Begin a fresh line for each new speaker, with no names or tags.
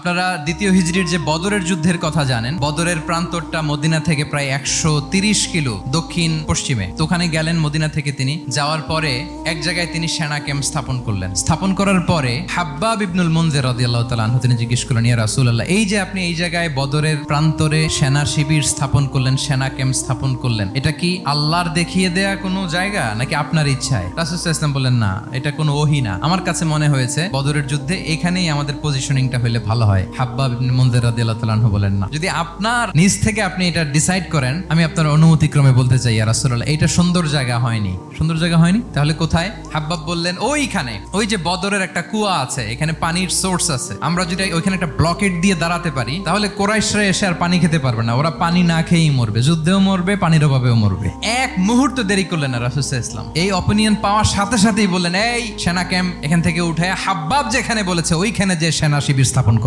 আপনারা দ্বিতীয় হিজরির যে বদরের যুদ্ধের কথা জানেন, বদরের প্রান্তরটা মদিনা থেকে প্রায় 130 কিলো দক্ষিণ পশ্চিমে। তো ওখানে গেলেন মদিনা থেকে তিনি। যাওয়ার পরে এক জায়গায় তিনি সেনা ক্যাম্প স্থাপন করলেন। স্থাপন করার পরে হাব্বাব ইবনুল মুনজির রাদিয়াল্লাহু তাআলা আনহু তিনি জিজ্ঞেস করলেন, ইয়া রাসূলুল্লাহ, এই যে আপনি এই জায়গায় বদরের প্রান্তরে সেনা শিবির স্থাপন করলেন, সেনা ক্যাম্প স্থাপন করলেন, এটা কি আল্লাহর দেখিয়ে দেয়া কোনো জায়গা নাকি আপনার ইচ্ছায়? রাসূল সাল্লাল্লাহু আলাইহি ওয়াসাল্লাম বললেন, না, এটা কোনো ওহী না, আমার কাছে মনে হয়েছে বদরের যুদ্ধে এখানেই আমাদের পজিশনিংটা হলে ভালো হয়। হাব্বাব ইবনুল মুনজির রাদিয়াল্লাহু তাআলা আনহু বলেন, না, যদি আপনার নিজ থেকে আপনি এটা ডিসাইড করেন, আমি আপনার অনুমতিক্রমে বলতে চাই ইয়া রাসূলুল্লাহ, এটা সুন্দর জায়গা হয়নি। সুন্দর জায়গা হয়নি? তাহলে কোথায়? হাব্বাব বললেন, ওইখানে, ওই যে বদরের একটা কুয়া আছে, এখানে পানির সোর্স আছে, আমরা যদি ওইখানে একটা ব্লকেট দিয়ে দাঁড়াতে পারি, তাহলে কোরাইশরা এসে আর পানি খেতে পারবে না, ওরা পানি না খেয়েই মরবে, যুদ্ধেও মরবে, পানির অভাবেও মরবে। এক মুহূর্ত দেরি করলেন না রাসূল সাল্লাল্লাহু আলাইহি ওয়াসাল্লাম। এই অপিনিয়ন পাওয়ার সাথে সাথেই বললেন, এই সেনা ক্যাম্প এখান থেকে উঠে হাব্বাব যেখানে বলেছে ওইখানে যে সেনা শিবির স্থাপন কর।